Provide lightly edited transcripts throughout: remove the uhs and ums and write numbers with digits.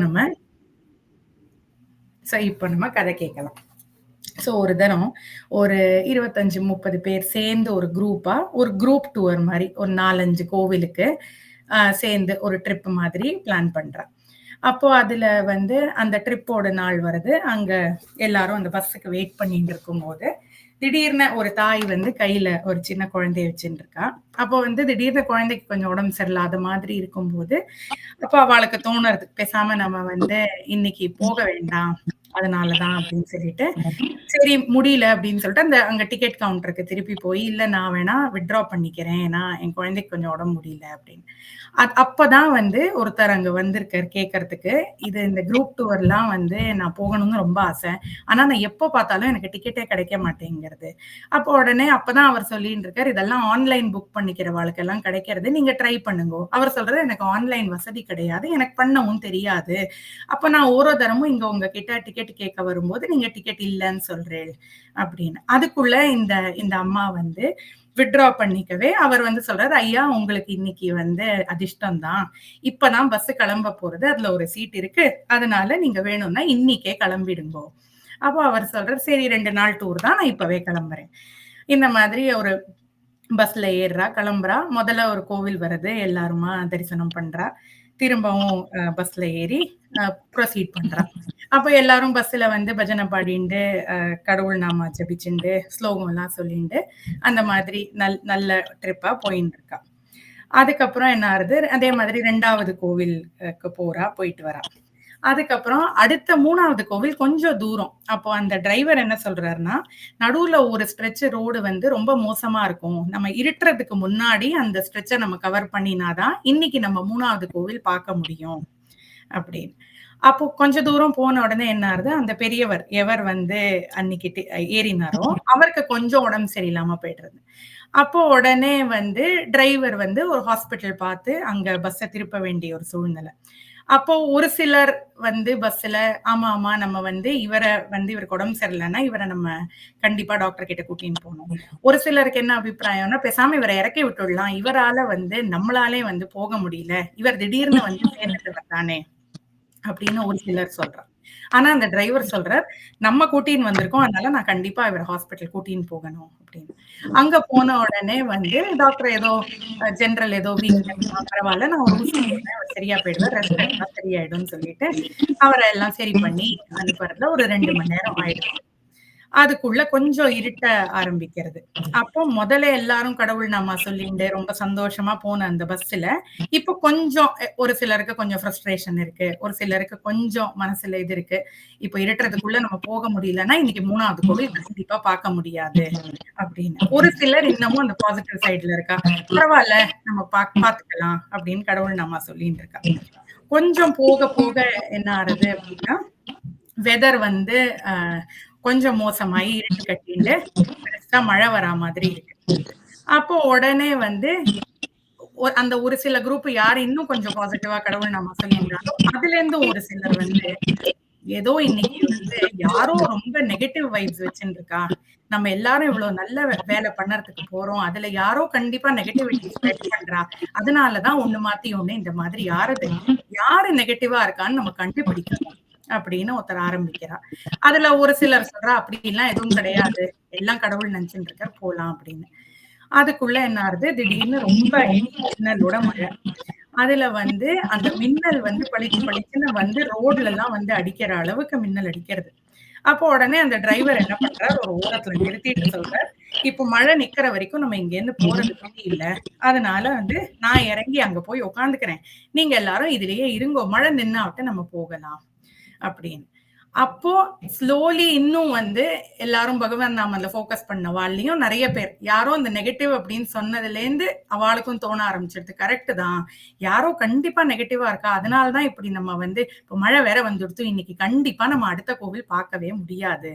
நம்ம இப்போ நம்ம கதை கேட்கலாம். ஒரு தரம் ஒரு 25, 30 பேர் சேர்ந்து ஒரு குரூப்பா, ஒரு குரூப் டூர் மாரி ஒரு 4, 5 கோவிலுக்கு சேர்ந்து ஒரு ட்ரிப் மாதிரி பிளான் பண்றேன். அப்போ அதுல வந்து அந்த ட்ரிப்போட நாள் வருது. அங்க எல்லாரும் அந்த பஸ்ஸுக்கு வெயிட் பண்ணிட்டு இருக்கும்போது, திடீர்னு ஒரு தாய் வந்து கையில ஒரு சின்ன குழந்தைய வச்சுட்டு இருக்கா. அப்போ வந்து திடீர்னு குழந்தைக்கு கொஞ்சம் உடம்பு சரியில்லாத மாதிரி இருக்கும்போது, அப்ப அவளுக்கு தோணுறது, பேசாம நம்ம வந்து இன்னைக்கு போக வேண்டாம். அதனாலதான் அப்படின்னு சொல்லிட்டு, சரி முடியல அப்படின்னு சொல்லிட்டு அங்க டிக்கெட் கவுண்டருக்கு திருப்பி போய், இல்ல நான் வேணா வித்ட்ரா பண்ணிக்கிறேன். ஏன்னா என் குழந்தைக்கு கொஞ்சம் உடம்பு முடியல அப்படின்னு. அப்பதான் வந்து ஒருத்தர் அங்க வந்திருக்காரு கேட்கறதுக்கு. இந்த குரூப் டூர்லாம் வந்து நான் போகணும்னு ரொம்ப ஆசை. ஆனா நான் எப்ப பார்த்தாலும் எனக்கு டிக்கெட்டே கிடைக்க மாட்டேங்கிறது. உடனே அப்பதான் அவர் சொல்லிட்டு இருக்காரு, இதெல்லாம் ஆன்லைன் புக் பண்ணிக்கிறவாளுக்கெல்லாம் கிடைக்கிறது. நீங்க ட்ரை பண்ணுங்கோ. அவர் சொல்றது, எனக்கு ஆன்லைன் வசதி கிடையாது. எனக்கு பண்ணவும் தெரியாது. அப்ப நான் ஒரு தரமும் இங்க உங்ககிட்ட டிக்கெட் கேட்க வரும்போது நீங்க டிக்கெட் இல்லன்னு சொல்றேன் அப்படின்னு. அதுக்குள்ள இந்த இந்த அம்மா வந்து வித்ட்ரா பண்ணிக்கவே அவர் வந்து சொல்றாரு, ஐயா உங்களுக்கு இன்னைக்கு வந்து அதிர்ஷ்டம் தான். இப்பதான் பஸ் கிளம்ப போறது. அதுல ஒரு சீட் இருக்கு. அதனால நீங்க வேணும்னா இன்னைக்கே கிளம்பிடுங்கோ. அப்போ அவர் சொல்றாரு, சரி 2 நாள் டூர் தான், நான் இப்பவே கிளம்புறேன். இந்த மாதிரி ஒரு பஸ்ல ஏறுறா, கிளம்புறா. முதல்ல ஒரு கோவில் வருது. எல்லாருமா தரிசனம் பண்றா. திரும்பவும் பஸ்ல ஏறி ப்ரொசீட் பண்றா. அப்ப எல்லாரும் பஸ்ல வந்து பஜனை பாடிண்டு, கடவுள் நாம ஜபிச்சுண்டு, ஸ்லோகம் எல்லாம் சொல்லிண்டு, அந்த மாதிரி நல்ல ட்ரிப்பா போயின்னு இருக்கா. அதுக்கப்புறம் என்ன ஆறுது, அதே மாதிரி 2வது கோவிலுக்கு போறா, போயிட்டு வரா. அதுக்கப்புறம் அடுத்த 3வது கோவில் கொஞ்சம் தூரம். அப்போ அந்த டிரைவர் என்ன சொல்றாருன்னா, நடுவுல ஒரு ஸ்ட்ரெச் ரோடு வந்து ரொம்ப மோசமா இருக்கும். நம்ம இருட்டுறதுக்கு முன்னாடி அந்த ஸ்ட்ரெச்ச நம்ம கவர் பண்ணினாதான் இன்னைக்கு நம்ம 3வது கோவில் பார்க்க முடியும் அப்படின்னு. அப்போ கொஞ்ச தூரம் போன உடனே என்ன ஆகுது, அந்த பெரியவர் எவர் வந்து அன்னைக்கு ஏறினாரோ அவருக்கு கொஞ்சம் உடம்பு சரியில்லாம போயிடுறது. அப்போ உடனே வந்து டிரைவர் வந்து ஒரு ஹாஸ்பிட்டல் பார்த்து அங்க பஸ்ஸ திருப்ப வேண்டிய ஒரு சூழ்நிலை. அப்போ ஒரு சிலர் வந்து பஸ்ல, ஆமா ஆமா நம்ம வந்து இவருக்கு உடம்பு சரியில்லைன்னா இவரை நம்ம கண்டிப்பா டாக்டர் கிட்ட கூட்டின்னு போகணும். ஒரு சிலருக்கு என்ன அபிப்பிராயம்னா, பேசாம இவரை இறக்கி விட்டுடலாம், இவரால வந்து நம்மளாலே வந்து போக முடியல, இவர் திடீர்னு வந்து சேர்ந்துட்டு தானே அப்படின்னு ஒரு சிலர் சொல்றாங்க. ஆனா அந்த டிரைவர் சொல்றார், நம்ம கூட்டின்னு வந்திருக்கோம், அதனால நான் கண்டிப்பா இவரை ஹாஸ்பிட்டல் கூட்டின்னு போகணும் அப்படின்னு. அங்க போன உடனே வந்து டாக்டர் ஏதோ ஜெனரல் ஏதோ வீக்னஸ் பரவாயில்ல, நான் ஒரு ஊசி போடுறேன், அவர் சரியா போயிடுவார், ரெஸ்ட் எடுத்தா சரியாயிடும்னு சொல்லிட்டு அவரை எல்லாம் சரி பண்ணி அனுப்புறதுல ஒரு 2 மணி நேரம் ஆயிடுது. அதுக்குள்ள கொஞ்சம் இருட்ட ஆரம்பிக்கிறது. அப்போ முதல்ல எல்லாரும் கடவுள் நாமா சொல்லிண்டு ரொம்ப சந்தோஷமா போன அந்த பஸ்ல இப்போ கொஞ்சம் ஒரு சிலருக்கு கொஞ்சம் ஃப்ரஸ்ட்ரேஷன் இருக்கு, ஒரு சிலருக்கு கொஞ்சம் மனசுல இது இருக்கு. இப்போ இருட்டுறதுக்குள்ள நம்ம போக முடியலன்னா இன்னைக்கு 3வது கோவில் கண்டிப்பா பார்க்க முடியாது அப்படின்னு. ஒரு சிலர் இன்னமும் அந்த பாசிட்டிவ் சைட்ல இருக்கா, பரவாயில்ல நம்ம பாத்துக்கலாம் அப்படின்னு கடவுள் நாமா சொல்லிட்டு இருக்கா. கொஞ்சம் போக போக என்ன ஆறுது அப்படின்னா, வெதர் வந்து கொஞ்சம் மோசமாயி இருட்டு கட்டிண்டு பெருசா மழை வரா மாதிரி இருக்கு. அப்போ உடனே வந்து அந்த ஒரு சில குரூப் யாரு இன்னும் கொஞ்சம் பாசிட்டிவா கடவுள் நாம சொல்லியிருந்தாலும், அதுல இருந்து ஒரு சிலர் வந்து ஏதோ இன்னைக்கு வந்து யாரோ ரொம்ப நெகட்டிவ் வைப்ஸ் வச்சுட்டு இருக்கா. நம்ம எல்லாரும் இவ்வளவு நல்ல வேலை பண்ணறதுக்கு போறோம். அதுல யாரோ கண்டிப்பா நெகட்டிவிட்டி ஸ்ப்ரெட் பண்றா. அதனாலதான் ஒண்ணு மாத்தி ஒண்ணு இந்த மாதிரி யாரு நெகட்டிவா இருக்கான்னு நம்ம கண்டுபிடிக்கணும் அப்படின்னு ஒருத்தர் ஆரம்பிக்கிறா. அதுல ஒரு சிலர் சொல்றா, அப்படி எல்லாம் எதுவும் கிடையாது. எல்லாம் கடவுள் நினைச்சுட்டு இருக்கார், போலாம் அப்படின்னு. அதுக்குள்ள என்ன ஆகுது, திடீர்னு ரொம்ப மின்னலோட மழை. அதுல வந்து அந்த மின்னல் வந்து பளிச்சு பளிச்சுன்னு வந்து ரோட்ல எல்லாம் வந்து அடிக்கிற அளவுக்கு மின்னல் அடிக்கிறது. அப்போ உடனே அந்த டிரைவர் என்ன பண்றார், ஒரு ஓரத்துல நிறுத்திட்டு சொல்றார், இப்போ மழை நிக்கிற வரைக்கும் நம்ம இங்க இருந்து போறது வழி இல்ல. அதனால வந்து நான் இறங்கி அங்க போய் உட்காந்துக்கிறேன். நீங்க எல்லாரும் இதுலயே இருங்கோ. மழை நின்னாவட்ட நம்ம போகலாம் அப்படின்னு. அப்போ ஸ்லோலி இன்னும் வந்து எல்லாரும் பகவான் நாமல ஃபோக்கஸ் பண்ணவாள்லயும் நிறைய பேர் யாரோ இந்த நெகட்டிவ் அப்படின்னு சொன்னதுல இருந்து அவளுக்கும் தோண ஆரம்பிச்சிருது, கரெக்ட் தான், யாரோ கண்டிப்பா நெகட்டிவா இருக்கா, அதனாலதான் இப்படி நம்ம வந்து இப்போ மழை வேற வந்துடுத்து, இன்னைக்கு கண்டிப்பா நம்ம அடுத்த கோவில் பார்க்கவே முடியாது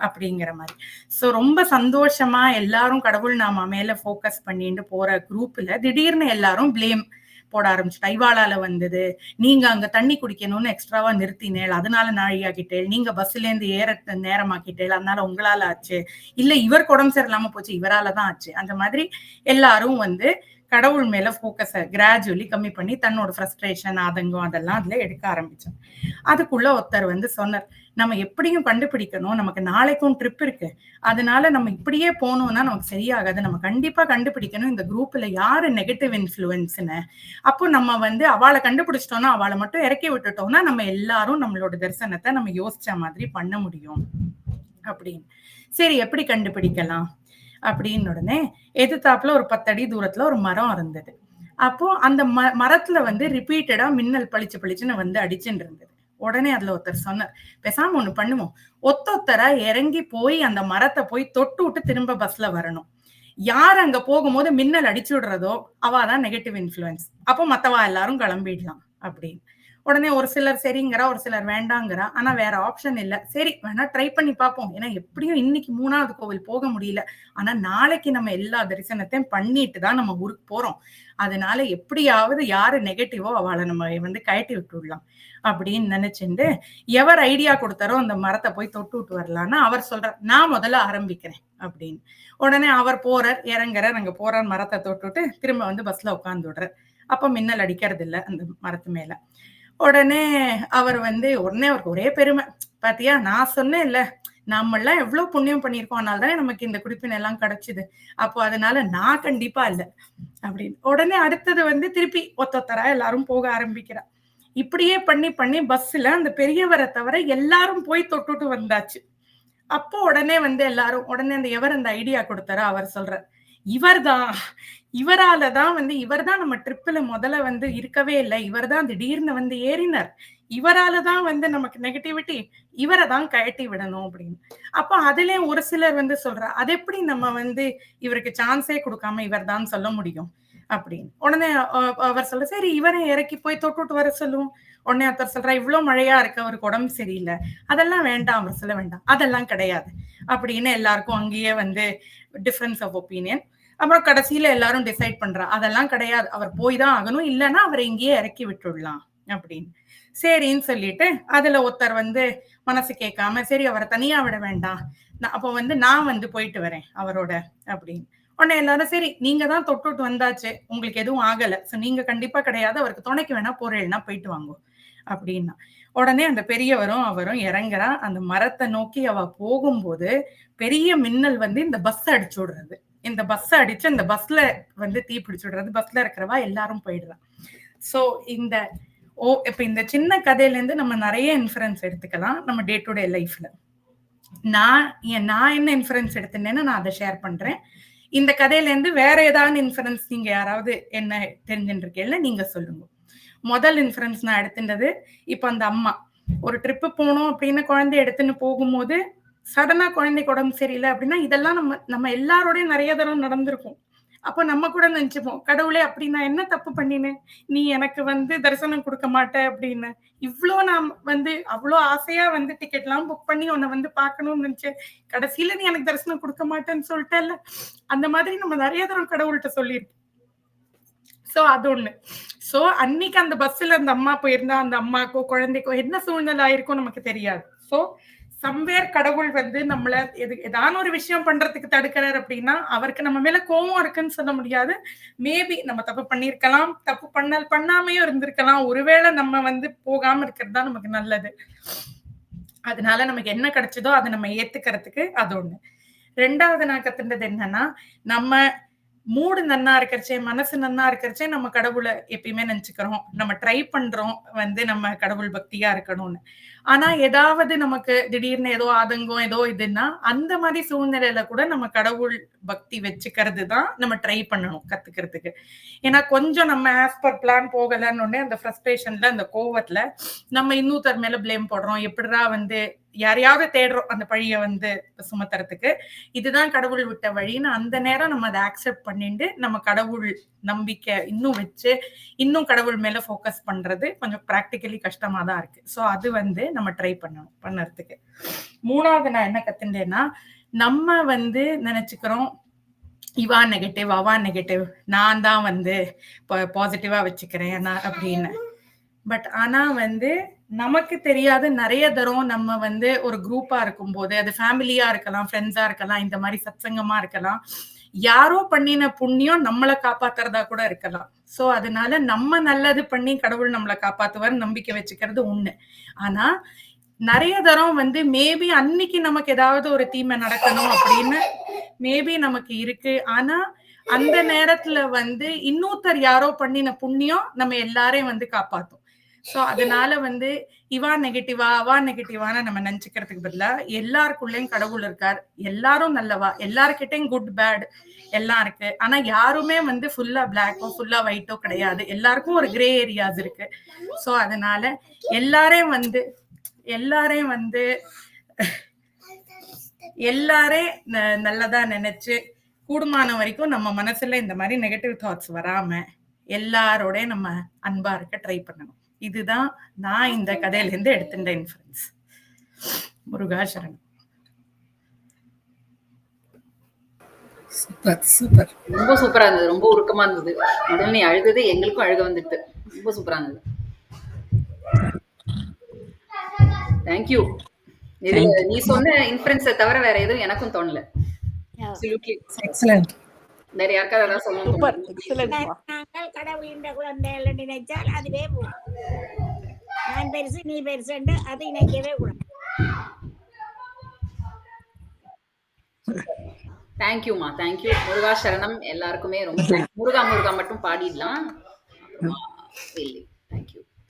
அப்படிங்கிற மாதிரி. சோ ரொம்ப சந்தோஷமா எல்லாரும் கடவுள் நாம மேல ஃபோக்கஸ் பண்ணிட்டு போற குரூப்ல திடீர்னு எல்லாரும் பிளேம் போட ஆரம்பிச்சுட்டா. இவாளால வந்தது, நீங்க அங்க தண்ணி குடிக்கணும்னு எக்ஸ்ட்ராவா நிறுத்தினேள், அதனால நாழியாக்கிட்டேள், நீங்க பஸ்ல இருந்து ஏற நேரமாக்கிட்டேள், அதனால உங்களால ஆச்சு, இல்ல இவருக்கு உடம்பு சரியில்லாம போச்சு, இவராலதான் ஆச்சு. அந்த மாதிரி எல்லாரும் வந்து கடவுள் மேல ஃபோக்கஸ கிராஜுவலி கம்மி பண்ணி தன்னோட ஃப்ரஸ்ட்ரேஷன், ஆதங்கம் அதெல்லாம் அதுல எடுக்க ஆரம்பிச்சேன். அதுக்குள்ள ஒருத்தர் வந்து சொன்னார், "நம்ம எப்படியும் கண்டுபிடிக்கணும். நமக்கு நாளைக்கும் ட்ரிப் இருக்கு. அதனால நம்ம இப்படியே போனோம்னா நமக்கு சரியாகாது. நம்ம கண்டிப்பா கண்டுபிடிக்கணும் இந்த குரூப்ல யாரு நெகட்டிவ் இன்ஃப்ளூயன்ஸ்ன்னு. அப்போ நம்ம வந்து அவள கண்டுபிடிச்சிட்டோம்னா, அவள மட்டும் இறக்கி விட்டுட்டோம்னா, நம்ம எல்லாரும் நம்மளோட தரிசனத்த நம்ம யோசிச்ச மாதிரி பண்ண முடியும்." அப்படின்னு. சரி எப்படி கண்டுபிடிக்கலாம்? அப்படின்னு உடனே எதிர்த்தாப்புல ஒரு 10 அடி தூரத்துல ஒரு மரம் இருந்தது. அப்போ அந்த மரத்துல வந்து ரிப்பீட்டடா மின்னல் பளிச்சு பளிச்சுன்னு வந்து அடிச்சுட்டு இருந்தது. உடனே அதுல ஒருத்தர் சொன்னார், பேசாம ஒண்ணு பண்ணுவோம். ஒத்தொத்தரா இறங்கி போய் அந்த மரத்தை போய் தொட்டு விட்டு திரும்ப பஸ்ல வரணும். யார் அங்க போகும்போது மின்னல் அடிச்சு விடுறதோ அவாதான் நெகட்டிவ் இன்ஃப்ளூயன்ஸ். அப்போ மத்தவா எல்லாரும் கிளம்பிடலாம் அப்படின்னு. உடனே ஒரு சிலர் சரிங்கிறா, ஒரு சிலர் வேண்டாங்கிறா. ஆனா வேற ஆப்ஷன் இல்ல. சரி வேணா ட்ரை பண்ணி பார்ப்போம். ஏன்னா எப்படியும் இன்னைக்கு 3வது கோவில் போக முடியல. ஆனா நாளைக்கு நம்ம எல்லா தரிசனத்தையும் பண்ணிட்டு தான் நம்ம ஊருக்கு போறோம். அதனால எப்படியாவது யாரு நெகட்டிவோ அவளை நம்ம வந்து கழட்டி விட்டுடலாம் அப்படின்னு நினைச்சுட்டு எவர் ஐடியா கொடுத்தாரோ அந்த மரத்தை போய் தொட்டு விட்டு வரலாம்னா அவர் சொல்றார், நான் முதல்ல ஆரம்பிக்கிறேன் அப்படின்னு. உடனே அவர் போறார், இறங்குறார், அங்க போறார், மரத்தை தொட்டுட்டு திரும்ப வந்து பஸ்ல உட்கார்ந்து விடுறார். அப்ப மின்னல் அடிக்கிறது இல்ல அந்த மரத்து மேல. உடனே அவர் வந்து உடனே அவருக்கு ஒரே பெருமை, பாத்தியா நான் சொன்னேன் இல்ல, நம்ம எல்லாம் எவ்வளவு புண்ணியம் பண்ணிருக்கோம், அதனாலதானே நமக்கு இந்த குடிப்பினை எல்லாம் கிடைச்சது. அப்போ அதனால நான் கண்டிப்பா இல்ல அப்படின்னு. உடனே அடுத்தது வந்து திருப்பி ஒத்தொத்தரா எல்லாரும் போக ஆரம்பிக்கிறா. இப்படியே பண்ணி பண்ணி பஸ்ல அந்த பெரியவரை தவிர எல்லாரும் போய் தொட்டுட்டு வந்தாச்சு. அப்போ உடனே வந்து எல்லாரும் உடனே அந்த எவர் அந்த ஐடியா கொடுத்தாரோ அவர் சொல்றார், இவர்தான் இவராலதான் வந்து இவர்தான் நம்ம ட்ரிப்ல முதல்ல வந்து இருக்கவே இல்லை, இவர்தான் திடீர்னு வந்து ஏறினார், இவராலதான் வந்து நமக்கு நெகட்டிவிட்டி, இவரை தான் கழட்டி விடணும் அப்படின்னு. அப்போ அதுலயும் ஒரு சிலர் வந்து சொல்றா, அது எப்படி நம்ம வந்து இவருக்கு சான்ஸே கொடுக்காம இவர் தான் சொல்ல முடியும் அப்படின்னு. உடனே அவர் சொல்ல, சரி இவரை இறக்கி போய் தொட்டுட்டு வர சொல்லுவோம். உடனே ஒருத்தர் சொல்றா, இவ்வளவு மழையா இருக்கு, அவருக்கு உடம்பு சரியில்லை, அதெல்லாம் வேண்டாம், அவர் சொல்ல வேண்டாம், அதெல்லாம் கிடையாது அப்படின்னு எல்லாருக்கும் அங்கேயே வந்து டிஃபரன்ஸ் ஆஃப் ஒப்பீனியன். அப்புறம் கடைசியில எல்லாரும் டிசைட் பண்றா, அதெல்லாம் கிடையாது, அவர் போய் தான் ஆகணும், இல்லைன்னா அவரை இங்கேயே இறக்கி விட்டுடலாம் அப்படின்னு. சரின்னு சொல்லிட்டு அதுல ஒருத்தர் வந்து மனசு கேட்காம, சரி அவரை தனியா விட வேண்டாம், அப்ப வந்து நான் வந்து போயிட்டு வரேன் அவரோட அப்படின்னு. உடனே எல்லாரும் சரி நீங்க தான் தொட்டுட்டு வந்தாச்சு, உங்களுக்கு எதுவும் ஆகல, சோ நீங்க கண்டிப்பா கிடையாது, அவருக்கு துணைக்கு வேணா போறேன்னா போயிட்டு வாங்க அப்படின்னா. உடனே அந்த பெரியவரும் அவரும் இறங்குறா. அந்த மரத்தை நோக்கி அவ போகும்போது பெரிய மின்னல் வந்து இந்த பஸ் அடிச்சு விடுறது. இந்த பஸ் அடிச்சு அந்த பஸ்ல வந்து தீ பிடிச்சு விடுறது. பஸ்ல இருக்கிறவா எல்லாரும் போயிடுறா. சோ இந்த இப்ப இந்த சின்ன கதையில இருந்து நம்ம நிறைய இன்ஃபரன்ஸ் எடுத்துக்கலாம் நம்ம டே டு டே லைஃப்ல. நான் என்ன இன்ஃபரன்ஸ் எடுத்தேன்னு நான் அதை ஷேர் பண்றேன். இந்த கதையில இருந்து வேற ஏதாவது இன்ஃபரன்ஸ் நீங்க யாராவது என்ன தெரிஞ்சுட்டு இருக்கீங்களா நீங்க சொல்லுங்க. முதல் இன்ஃபரன்ஸ் நான் எடுத்துட்டது, இப்ப அந்த அம்மா ஒரு ட்ரிப்பு போனோம் அப்படின்னு குழந்தை எடுத்துன்னு போகும்போது சடனா குழந்தைக்கு உடம்பு சரியில்லை அப்படின்னா இதெல்லாம் நம்ம எல்லாரோடையும் நிறைய தடவை நடந்திருக்கும். அப்போ நம்ம கூட நினைச்சுப்போம், கடவுளே அப்படி நான் என்ன தப்பு பண்ணினேன், நீ எனக்கு வந்து தரிசனம் கொடுக்க மாட்ட அப்படின்னு. இவ்வளோ நான் வந்து அவ்வளோ ஆசையா வந்து டிக்கெட் எல்லாம் புக் பண்ணி உன்னை வந்து பார்க்கணும்னு நினைச்சேன், கடைசியில நீ எனக்கு தரிசனம் கொடுக்க மாட்டேன்னு சொல்லிட்டேல்ல. அந்த மாதிரி நம்ம நிறைய தடவை கடவுள்கிட்ட சொல்லியிருப்போம். சோ அது ஒண்ணு. சோ அன்னைக்கு அந்த பஸ்ல அந்த அம்மா போயிருந்தா அந்த அம்மாக்கோ குழந்தைக்கோ என்ன சூழ்நிலை ஆயிருக்கும் நமக்கு தெரியாது. சோ சம்வேர் கடவுள் வந்து நம்மள ஏதான ஒரு விஷயம் பண்றதுக்கு தடுக்கிறார் அப்படின்னா அவருக்கு நம்ம மேல கோவம் இருக்குன்னு சொல்ல முடியாது. மேபி நம்ம தப்பு பண்ணிருக்கலாம், தப்பு பண்ணாமையும் இருந்திருக்கலாம். ஒருவேளை நம்ம வந்து போகாம இருக்கிறது தான் நமக்கு நல்லது. அதனால நமக்கு என்ன கிடைச்சதோ அதை நம்ம ஏத்துக்கிறதுக்கு அது ஒண்ணு. 2வது நான் கத்துண்டது என்னன்னா, நம்ம மூடு நன்னா இருக்கிறச்சே, மனசு நன்னா இருக்கிறச்சே நம்ம கடவுளை எப்பயுமே நினைச்சுக்கிறோம், நம்ம ட்ரை பண்றோம் வந்து நம்ம கடவுள் பக்தியா இருக்கணும்னு. ஆனா ஏதாவது நமக்கு திடீர்னு ஏதோ ஆதங்கம் ஏதோ இதுன்னா அந்த மாதிரி சூழ்நிலையில கூட நம்ம கடவுள் பக்தி வச்சுக்கிறது தான் நம்ம ட்ரை பண்ணணும் கத்துக்கிறதுக்கு. ஏன்னா கொஞ்சம் நம்ம ஆஸ் பர் பிளான் போகலன்னு உடனே அந்த ஃப்ரஸ்ட்ரேஷன்ல அந்த கோவத்துல நம்ம இன்னொருத்தர் மேல பிளேம் போடுறோம், எப்படிடா வந்து யாரையாவது தேடுறோம் அந்த பழிய வந்து சுமத்துறதுக்கு. இதுதான் கடவுள் விட்ட வழின்னு அந்த நேரம் நம்ம அதை அக்செப்ட் பண்ணிட்டு நம்ம கடவுள் நம்பிக்கை இன்னும் வச்சு இன்னும் கடவுள் மேல ஃபோக்கஸ் பண்றது கொஞ்சம் பிராக்டிகலி கஷ்டமா தான் இருக்கு. சோ அது வந்து நம்ம ட்ரை பண்ணணும் பண்ணறதுக்கு. 3வது நான் என்ன கத்துட்டேன்னா, நம்ம வந்து நினைச்சுக்கிறோம் இவா நெகட்டிவ் அவா நெகட்டிவ், நான் தான் வந்து பாசிட்டிவா வச்சுக்கிறேன் அப்படின்னு. பட் ஆனா வந்து நமக்கு தெரியாத நிறைய தரம் நம்ம வந்து ஒரு குரூப்பா இருக்கும் போது அது ஃபேமிலியா இருக்கலாம், ஃப்ரெண்ட்ஸா இருக்கலாம், இந்த மாதிரி சத்சங்கமா இருக்கலாம், யாரோ பண்ணின புண்ணியம் நம்மள காப்பாத்துறதா கூட இருக்கலாம். சோ அதனால நம்ம நல்லது பண்ணி கடவுள் நம்மள காப்பாத்துவார் நம்பிக்கை வச்சுக்கிறது ஒண்ணு. ஆனா நெறைய தரம் வந்து மேபி அன்னைக்கு நமக்கு ஏதாவது ஒரு தீமை நடக்கணும் அப்படின்னு மேபி நமக்கு இருக்கு. ஆனா அந்த நேரத்துல வந்து இன்னொருத்தர் யாரோ பண்ணின புண்ணியம் நம்ம எல்லாரையும் வந்து காப்பாத்தும். சோ அதனால வந்து இவா நெகட்டிவா அவா நெகட்டிவான நம்ம நினைச்சுக்கிறதுக்கு பதிலா எல்லாருக்குள்ளேயும் கடவுள் இருக்கார். எல்லாரும் நல்லவா, எல்லார்கிட்டயும் குட் பேட் எல்லாம் இருக்கு. ஆனா யாருமே வந்து ஃபுல்லா பிளாக்கோ ஃபுல்லா ஒயிட்டோ கிடையாது. எல்லாருக்கும் ஒரு கிரே ஏரியாஸ் இருக்கு. சோ அதனால எல்லாரையும் வந்து எல்லாரையும் வந்து எல்லாரே நல்லதா நினைச்சு கூடுமான வரைக்கும் நம்ம மனசுல இந்த மாதிரி நெகட்டிவ் தாட்ஸ் வராம எல்லாரோட நம்ம அன்பா இருக்க ட்ரை பண்ணணும். இதுதான் நான் இந்த கதையில இருந்து எடுத்துட்ட இன்ஃபரன்ஸ். முருகா சரணம். சூப்பர் சூப்பர், ரொம்ப சூப்பரா இருந்தது. ரொம்ப உருக்கமா இருந்தது. முதல்ல நீ அழுதது எங்களுக்கும் அழுக வந்துட்டு. ரொம்ப சூப்பரா இருந்தது. தேங்க்யூ. இதுல நீ சொன்ன இன்ஃபரன்ஸை தவிர வேற எதுவும் எனக்கும் தோணல. எக்ஸலண்ட். வேற யாருக்காவது ஏதாவது சொல்லணும்? நாங்கள் கடவுளின் குழந்தைகள் நினைச்சால் அதுவே போகும். நான் பெருசு நீ பெருசுண்டு அது நினைக்கவே கூடாது. தேங்க்யூமா, தேங்க்யூ. முருகா சரணம் எல்லாருக்குமே ரொம்ப முருகா முருகா மட்டும் பாடிடலாம்.